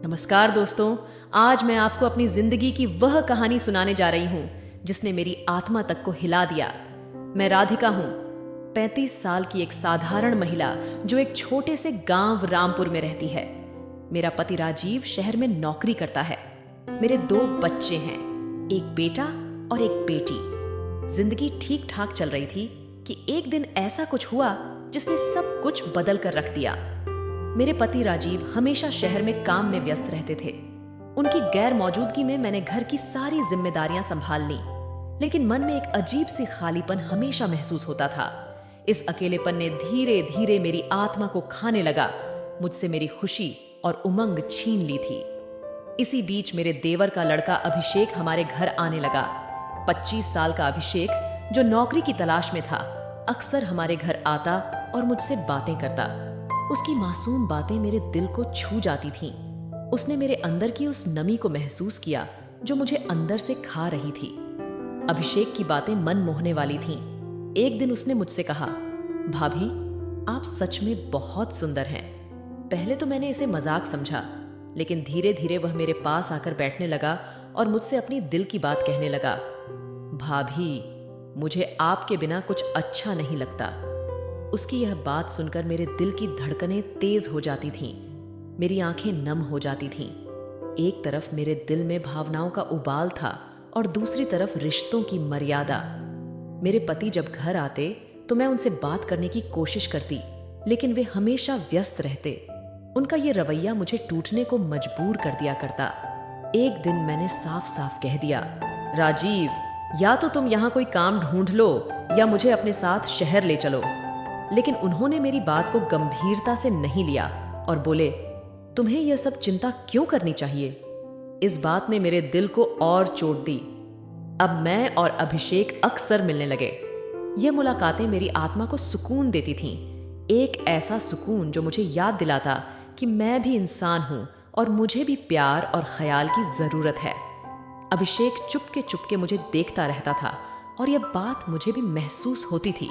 नमस्कार दोस्तों। आज मैं आपको अपनी जिंदगी की वह कहानी सुनाने जा रही हूँ जिसने मेरी आत्मा तक को हिला दिया। मैं राधिका हूँ, 35 साल की एक साधारण महिला जो एक छोटे से गांव रामपुर में रहती है। मेरा पति राजीव शहर में नौकरी करता है। मेरे 2 बच्चे हैं, एक बेटा और एक बेटी। जिंदगी ठीक ठाक चल रही थी कि एक दिन ऐसा कुछ हुआ जिसने सब कुछ बदल कर रख दिया। मेरे पति राजीव हमेशा शहर में काम में व्यस्त रहते थे। उनकी गैर मौजूदगी में मैंने घर की सारी जिम्मेदारियां संभाल ली, लेकिन मन में एक अजीब सी खालीपन हमेशा महसूस होता था। इस अकेलेपन ने धीरे धीरे मेरी आत्मा को खाने लगा, मुझसे मेरी खुशी और उमंग छीन ली थी। इसी बीच मेरे देवर का लड़का अभिषेक हमारे घर आने लगा। 25 साल का अभिषेक, जो नौकरी की तलाश में था, अक्सर हमारे घर आता और मुझसे बातें करता। उसकी मासूम बातें मेरे दिल को छू जाती थीं। उसने मेरे अंदर की उस नमी को महसूस किया जो मुझे अंदर से खा रही थी। अभिषेक की बातें मन मोहने वाली थीं। एक दिन उसने मुझसे कहा, भाभी, आप सच में बहुत सुंदर हैं। पहले तो मैंने इसे मजाक समझा, लेकिन धीरे धीरे वह मेरे पास आकर बैठने लगा और मुझसे अपनी दिल की बात कहने लगा। भाभी, मुझे आपके बिना कुछ अच्छा नहीं लगता। उसकी यह बात सुनकर मेरे दिल की धड़कनें तेज हो जाती थीं। मेरी आंखें नम हो जाती थीं। एक तरफ मेरे दिल में भावनाओं का उबाल था और दूसरी तरफ रिश्तों की मर्यादा। मेरे पति जब घर आते तो मैं उनसे बात करने की कोशिश करती, लेकिन वे हमेशा व्यस्त रहते। उनका यह रवैया मुझे टूटने को मजबूर कर दिया करता। एक दिन मैंने साफ साफ कह दिया, राजीव, या तो तुम यहाँ कोई काम ढूंढ लो या मुझे अपने साथ शहर ले चलो। लेकिन उन्होंने मेरी बात को गंभीरता से नहीं लिया और बोले, तुम्हें यह सब चिंता क्यों करनी चाहिए? इस बात ने मेरे दिल को और चोट दी। अब मैं और अभिषेक अक्सर मिलने लगे। ये मुलाकातें मेरी आत्मा को सुकून देती थीं, एक ऐसा सुकून जो मुझे याद दिलाता कि मैं भी इंसान हूं और मुझे भी प्यार और ख्याल की जरूरत है। अभिषेक चुपके मुझे देखता रहता था और यह बात मुझे भी महसूस होती थी।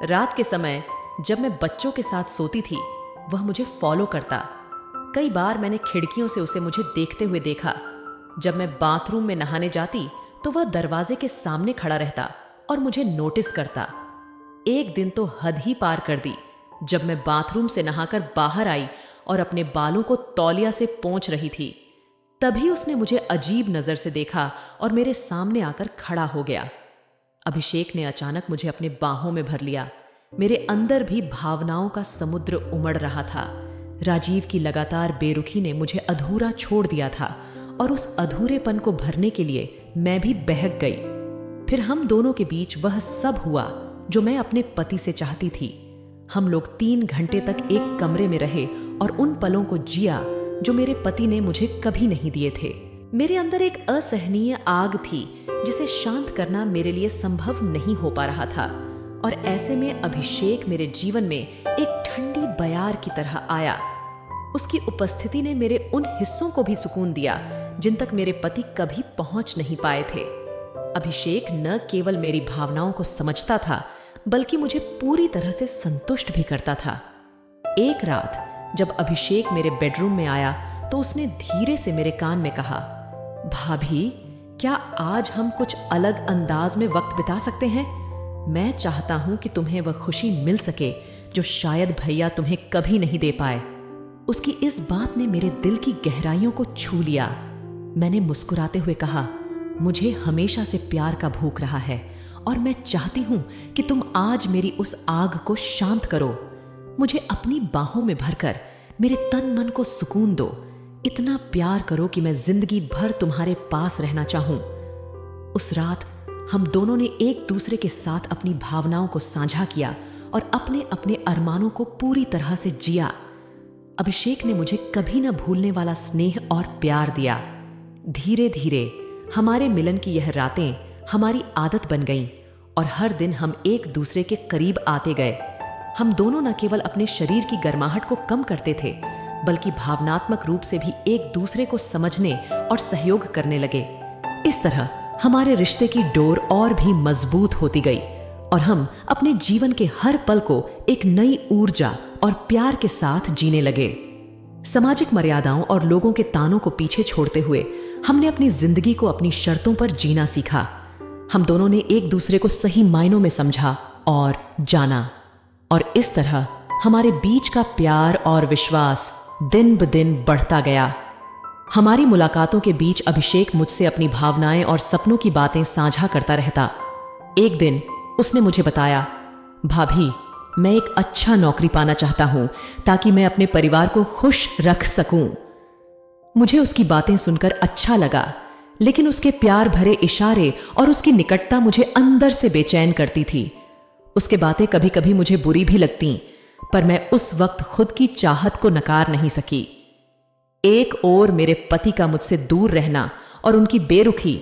रात के समय जब मैं बच्चों के साथ सोती थी, वह मुझे फॉलो करता। कई बार मैंने खिड़कियों से उसे मुझे देखते हुए देखा। जब मैं बाथरूम में नहाने जाती तो वह दरवाजे के सामने खड़ा रहता और मुझे नोटिस करता। एक दिन तो हद ही पार कर दी जब मैं बाथरूम से नहाकर बाहर आई और अपने बालों को तौलिया से पोंछ रही थी। तभी उसने मुझे अजीब नजर से देखा और मेरे सामने आकर खड़ा हो गया। अभिषेक ने अचानक मुझे अपने बाहों में भर लिया। मेरे अंदर भी भावनाओं का समुद्र उमड़ रहा था। राजीव की लगातार बेरुखी ने मुझे अधूरा छोड़ दिया था और उस अधूरेपन को भरने के लिए मैं भी बहक गई। फिर हम दोनों के बीच वह सब हुआ जो मैं अपने पति से चाहती थी। हम लोग 3 घंटे तक एक कमरे में रहे और उन पलों को जिया जो मेरे पति ने मुझे कभी नहीं दिए थे। मेरे अंदर एक असहनीय आग थी जिसे शांत करना मेरे लिए संभव नहीं हो पा रहा था, और ऐसे में अभिषेक मेरे जीवन में एक ठंडी बयार की तरह आया। उसकी उपस्थिति ने मेरे उन हिस्सों को भी सुकून दिया जिन तक मेरे पति कभी पहुंच नहीं पाए थे। अभिषेक न केवल मेरी भावनाओं को समझता था, बल्कि मुझे पूरी तरह से संतुष्ट भी करता था। एक रात जब अभिषेक मेरे बेडरूम में आया तो उसने धीरे से मेरे कान में कहा, भाभी, क्या आज हम कुछ अलग अंदाज में वक्त बिता सकते हैं? मैं चाहता हूं कि तुम्हें वह खुशी मिल सके जो शायद भैया तुम्हें कभी नहीं दे पाए। उसकी इस बात ने मेरे दिल की गहराइयों को छू लिया। मैंने मुस्कुराते हुए कहा, मुझे हमेशा से प्यार का भूख रहा है और मैं चाहती हूं कि तुम आज मेरी उस आग को शांत करो। मुझे अपनी बाहों में भरकर मेरे तन मन को सुकून दो। इतना प्यार करो कि मैं जिंदगी भर तुम्हारे पास रहना चाहूं। उस रात हम दोनों ने एक दूसरे के साथ अपनी भावनाओं को साझा किया और अपने अपने अरमानों को पूरी तरह से जिया। अभिषेक ने मुझे कभी न भूलने वाला स्नेह और प्यार दिया। धीरे धीरे हमारे मिलन की यह रातें हमारी आदत बन गईं और हर दिन हम एक दूसरे के करीब आते गए। हम दोनों न केवल अपने शरीर की गर्माहट को कम करते थे, बल्कि भावनात्मक रूप से भी एक दूसरे को समझने और सहयोग करने लगे। इस तरह हमारे रिश्ते की डोर और भी मजबूत होती गई और हम अपने जीवन के हर पल को एक नई ऊर्जा और प्यार के साथ जीने लगे। सामाजिक मर्यादाओं और लोगों के तानों को पीछे छोड़ते हुए हमने अपनी जिंदगी को अपनी शर्तों पर जीना सीखा। हम दोनों ने एक दूसरे को सही मायनों में समझा और जाना, और इस तरह हमारे बीच का प्यार और विश्वास दिन ब दिन बढ़ता गया। हमारी मुलाकातों के बीच अभिषेक मुझसे अपनी भावनाएं और सपनों की बातें साझा करता रहता। एक दिन उसने मुझे बताया, भाभी, मैं एक अच्छा नौकरी पाना चाहता हूं ताकि मैं अपने परिवार को खुश रख सकूं। मुझे उसकी बातें सुनकर अच्छा लगा, लेकिन उसके प्यार भरे इशारे और उसकी निकटता मुझे अंदर से बेचैन करती थी। उसके बातें कभी कभी मुझे बुरी भी लगती, पर मैं उस वक्त खुद की चाहत को नकार नहीं सकी। एक ओर मेरे पति का मुझसे दूर रहना और उनकी बेरुखी,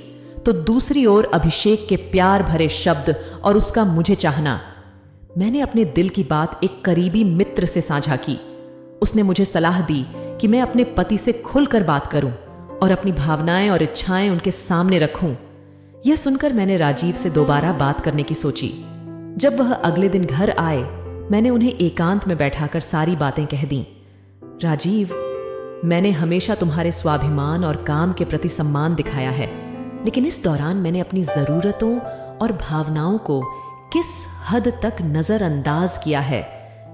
तो दूसरी ओर अभिषेक के प्यार भरे शब्द और उसका मुझे चाहना। मैंने अपने दिल की बात एक करीबी मित्र से साझा की। उसने मुझे सलाह दी कि मैं अपने पति से खुलकर बात करूं और अपनी भावनाएं और इच्छाएं उनके सामने रखूं। यह सुनकर मैंने राजीव से दोबारा बात करने की सोची। जब वह अगले दिन घर आए, मैंने उन्हें एकांत में बैठाकर सारी बातें कह दी। राजीव, मैंने हमेशा तुम्हारे स्वाभिमान और काम के प्रति सम्मान दिखाया है, लेकिन इस दौरान मैंने अपनी जरूरतों और भावनाओं को किस हद तक नजरअंदाज किया है,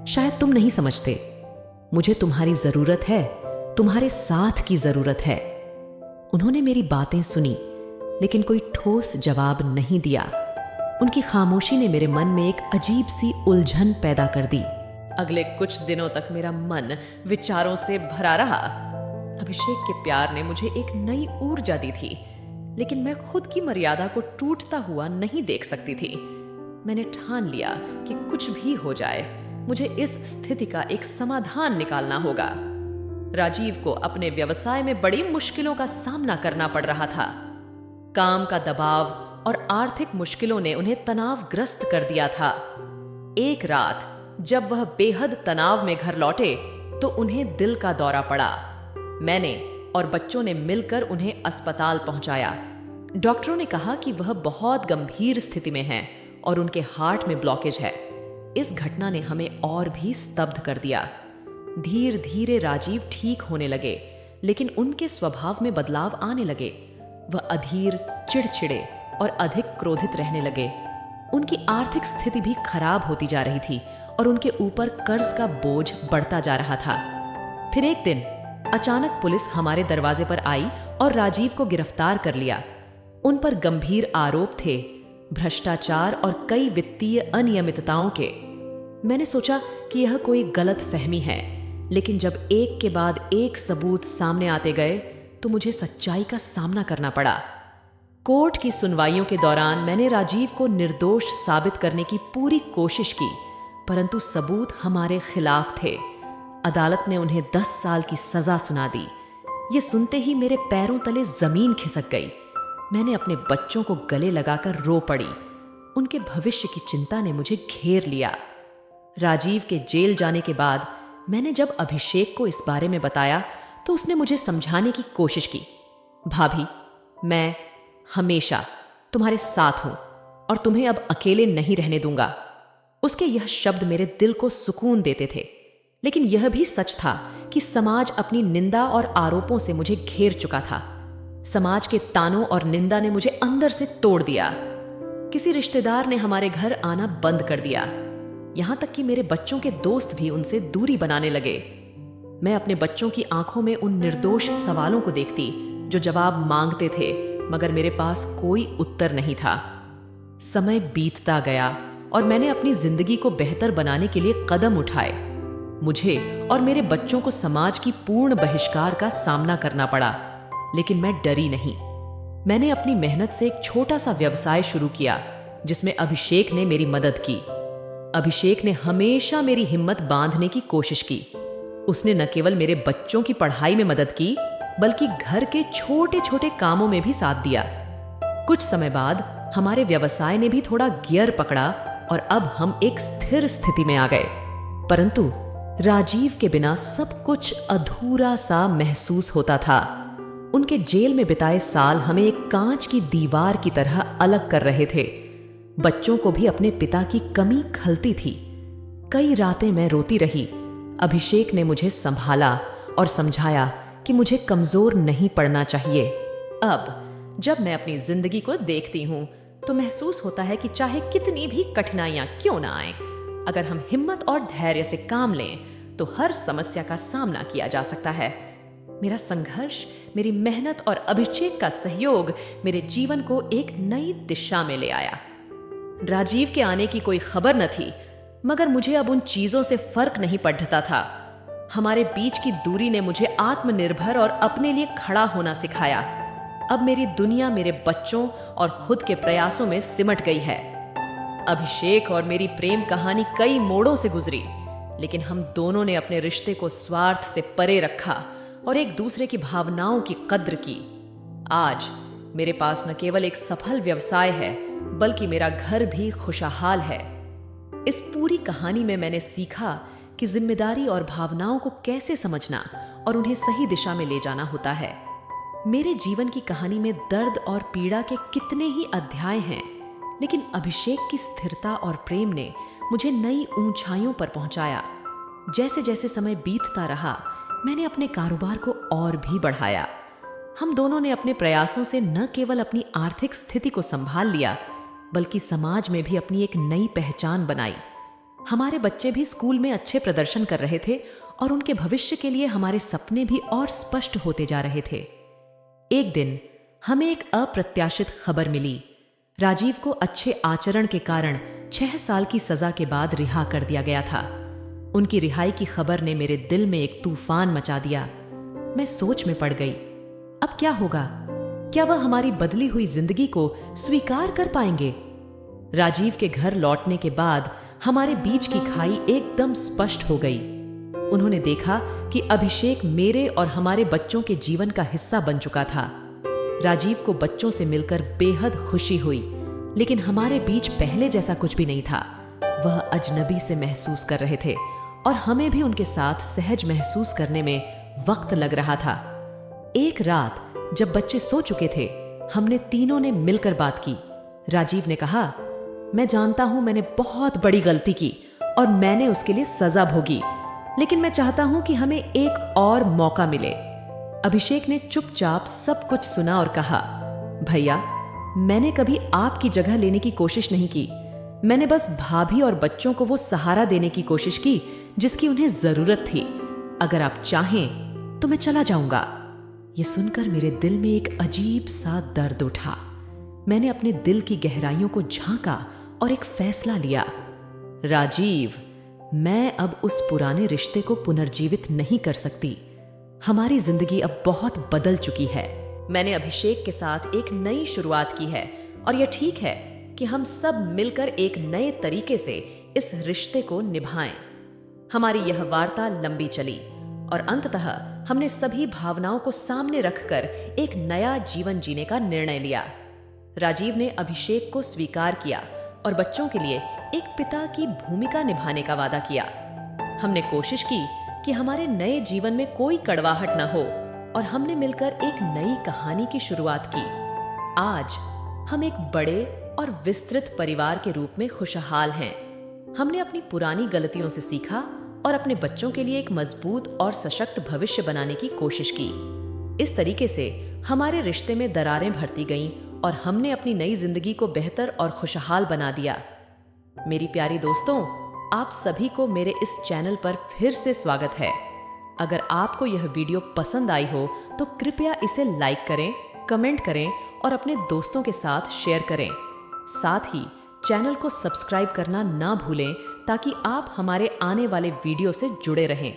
शायद तुम नहीं समझते। मुझे तुम्हारी जरूरत है, तुम्हारे साथ की जरूरत है। उन्होंने मेरी बातें सुनी, लेकिन कोई ठोस जवाब नहीं दिया। उनकी खामोशी ने मेरे मन में एक अजीब सी उलझन पैदा कर दी। अगले कुछ दिनों तक मेरा मन विचारों से भरा रहा। अभिषेक के प्यार ने मुझे एक नई ऊर्जा दी थी, लेकिन मैं खुद की मर्यादा को टूटता हुआ नहीं देख सकती थी। मैंने ठान लिया कि कुछ भी हो जाए, मुझे इस स्थिति का एक समाधान निकालना होगा। राजीव को अपने व्यवसाय में बड़ी मुश्किलों का सामना करना पड़ रहा था। काम का दबाव और आर्थिक मुश्किलों ने उन्हें तनावग्रस्त कर दिया था। एक रात जब वह बेहद तनाव में घर लौटे, तो उन्हें दिल का दौरा पड़ा। मैंने और बच्चों ने मिलकर उन्हें अस्पताल पहुंचाया। डॉक्टरों ने कहा कि वह बहुत गंभीर स्थिति में हैं और उनके हार्ट में ब्लॉकेज है। इस घटना ने हमें और भी स्तब्ध कर दिया। धीरे धीरे राजीव ठीक होने लगे, लेकिन उनके स्वभाव में बदलाव आने लगे। वह अधीर, चिड़चिड़े और अधिक क्रोधित रहने लगे। उनकी आर्थिक स्थिति भी खराब होती जा रही थी और उनके ऊपर कर्ज का बोझ बढ़ता जा रहा था। फिर एक दिन अचानक पुलिस हमारे दरवाजे पर आई और राजीव को गिरफ्तार कर लिया। उन पर गंभीर आरोप थे, भ्रष्टाचार और कई वित्तीय अनियमितताओं के। मैंने सोचा कि यह कोई गलत फहमी है, लेकिन जब एक के बाद एक सबूत सामने आते गए, तो मुझे सच्चाई का सामना करना पड़ा। कोर्ट की सुनवाइयों के दौरान मैंने राजीव को निर्दोष साबित करने की पूरी कोशिश की, परंतु सबूत हमारे खिलाफ थे। अदालत ने उन्हें 10 साल की सजा सुना दी। ये सुनते ही मेरे पैरों तले जमीन खिसक गई। मैंने अपने बच्चों को गले लगाकर रो पड़ी। उनके भविष्य की चिंता ने मुझे घेर लिया। राजीव के जेल जाने के बाद मैंने जब अभिषेक को इस बारे में बताया, तो उसने मुझे समझाने की कोशिश की। भाभी, मैं हमेशा तुम्हारे साथ हूं और तुम्हें अब अकेले नहीं रहने दूंगा। उसके यह शब्द मेरे दिल को सुकून देते थे, लेकिन यह भी सच था कि समाज अपनी निंदा और आरोपों से मुझे घेर चुका था। समाज के तानों और निंदा ने मुझे अंदर से तोड़ दिया। किसी रिश्तेदार ने हमारे घर आना बंद कर दिया, यहां तक कि मेरे बच्चों के दोस्त भी उनसे दूरी बनाने लगे। मैं अपने बच्चों की आंखों में उन निर्दोष सवालों को देखती जो जवाब मांगते थे, मगर मेरे पास कोई उत्तर नहीं था। समय बीतता गया और मैंने अपनी जिंदगी को बेहतर बनाने के लिए कदम उठाए। मुझे और मेरे बच्चों को समाज की पूर्ण बहिष्कार का सामना करना पड़ा, लेकिन मैं डरी नहीं। मैंने अपनी मेहनत से एक छोटा सा व्यवसाय शुरू किया, जिसमें अभिषेक ने मेरी मदद की। अभिषेक ने हमेशा मेरी हिम्मत बांधने की कोशिश की। उसने न केवल मेरे बच्चों की पढ़ाई में मदद की, बल्कि घर के छोटे छोटे कामों में भी साथ दिया। कुछ समय बाद हमारे व्यवसाय ने भी थोड़ा गियर पकड़ा और अब हम एक स्थिर स्थिति में आ गए। परंतु राजीव के बिना सब कुछ अधूरा सा महसूस होता था। उनके जेल में बिताए साल हमें एक कांच की दीवार की तरह अलग कर रहे थे। बच्चों को भी अपने पिता की कमी खलती थी। कई रातें मैं रोती रही। अभिषेक ने मुझे संभाला और समझाया कि मुझे कमजोर नहीं पड़ना चाहिए। अब जब मैं अपनी जिंदगी को देखती हूँ तो महसूस होता है कि चाहे कितनी भी कठिनाइयां क्यों ना आए, अगर हम हिम्मत और धैर्य से काम लें तो हर समस्या का सामना किया जा सकता है। मेरा संघर्ष, मेरी मेहनत और अभिषेक का सहयोग मेरे जीवन को एक नई दिशा में ले आया। राजीव के आने की कोई खबर न थी, मगर मुझे अब उन चीजों से फर्क नहीं पड़ता था। हमारे बीच की दूरी ने मुझे आत्मनिर्भर और अपने लिए खड़ा होना सिखाया। अब मेरी दुनिया मेरे बच्चों और खुद के प्रयासों में सिमट गई है। अभिषेक और मेरी प्रेम कहानी कई मोड़ों से गुजरी, लेकिन हम दोनों ने अपने रिश्ते को स्वार्थ से परे रखा और एक दूसरे की भावनाओं की कद्र की। आज मेरे पास न केवल एक सफल व्यवसाय है, बल्कि मेरा घर भी खुशहाल है। इस पूरी कहानी में मैंने सीखा कि जिम्मेदारी और भावनाओं को कैसे समझना और उन्हें सही दिशा में ले जाना होता है। मेरे जीवन की कहानी में दर्द और पीड़ा के कितने ही अध्याय हैं, लेकिन अभिषेक की स्थिरता और प्रेम ने मुझे नई ऊंचाइयों पर पहुंचाया। जैसे जैसे समय बीतता रहा, मैंने अपने कारोबार को और भी बढ़ाया। हम दोनों ने अपने प्रयासों से न केवल अपनी आर्थिक स्थिति को संभाल लिया, बल्कि समाज में भी अपनी एक नई पहचान बनाई। हमारे बच्चे भी स्कूल में अच्छे प्रदर्शन कर रहे थे और उनके भविष्य के लिए हमारे सपने भी और स्पष्ट होते जा रहे थे। एक दिन हमें एक अप्रत्याशित खबर मिली। राजीव को अच्छे आचरण के कारण 6 साल की सजा के बाद रिहा कर दिया गया था। उनकी रिहाई की खबर ने मेरे दिल में एक तूफान मचा दिया। मैं सोच में पड़ गई, अब क्या होगा? क्या वह हमारी बदली हुई जिंदगी को स्वीकार कर पाएंगे? राजीव के घर लौटने के बाद हमारे बीच की खाई एकदम स्पष्ट हो गई। उन्होंने देखा कि अभिषेक मेरे और हमारे बच्चों के जीवन का हिस्सा बन चुका था। राजीव को बच्चों से मिलकर बेहद खुशी हुई, लेकिन हमारे बीच पहले जैसा कुछ भी नहीं था। वह अजनबी से महसूस कर रहे थे और हमें भी उनके साथ सहज महसूस करने में वक्त लग रहा था। एक रात जब बच्चे सो चुके थे, हमने तीनों ने मिलकर बात की। राजीव ने कहा, मैं जानता हूं मैंने बहुत बड़ी गलती की और मैंने उसके लिए सजा भोगी, लेकिन मैं चाहता हूं कि हमें एक और मौका मिले। अभिषेक ने चुपचाप सब कुछ सुना और कहा, भैया, मैंने कभी आपकी जगह लेने की कोशिश नहीं की। मैंने बस भाभी और बच्चों को वो सहारा देने की कोशिश की जिसकी उन्हें जरूरत थी। अगर आप चाहें तो मैं चला जाऊंगा। ये सुनकर मेरे दिल में एक अजीब सा दर्द उठा। मैंने अपने दिल की गहराइयों को झांका और एक फैसला लिया। राजीव, मैं अब उस पुराने रिश्ते को पुनर्जीवित नहीं कर सकती। हमारी जिंदगी अब बहुत बदल चुकी है। मैंने अभिषेक के साथ एक नई शुरुआत की है और यह ठीक है कि हम सब मिलकर एक नए तरीके से इस रिश्ते को निभाएं। हमारी यह वार्ता लंबी चली और अंततः हमने सभी भावनाओं को सामने रखकर एक नया जीवन जीने का निर्णय लिया। राजीव ने अभिषेक को स्वीकार किया और बच्चों के लिए एक पिता की भूमिका निभाने का वादा किया। हमने कोशिश की कि हमारे नए जीवन में कोई कड़वाहट न हो और हमने मिलकर एक नई कहानी की शुरुआत की। आज हम एक बड़े और विस्तृत परिवार के रूप में खुशहाल हैं। हमने अपनी पुरानी गलतियों से सीखा और अपने बच्चों के लिए एक मजबूत और सशक्त भविष्य बनाने की कोशिश की। इस तरीके से हमारे रिश्ते में दरारें भरती गईं और हमने अपनी नई जिंदगी को बेहतर और खुशहाल बना दिया। मेरी प्यारी दोस्तों, आप सभी को मेरे इस चैनल पर फिर से स्वागत है। अगर आपको यह वीडियो पसंद आई हो तो कृपया इसे लाइक करें, कमेंट करें और अपने दोस्तों के साथ शेयर करें। साथ ही चैनल को सब्सक्राइब करना ना भूलें ताकि आप हमारे आने वाले वीडियो से जुड़े रहें।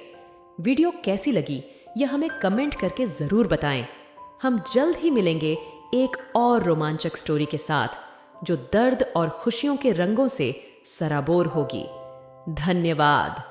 वीडियो कैसी लगी यह हमें कमेंट करके जरूर बताएं। हम जल्द ही मिलेंगे एक और रोमांचक स्टोरी के साथ जो दर्द और खुशियों के रंगों से सराबोर होगी। धन्यवाद।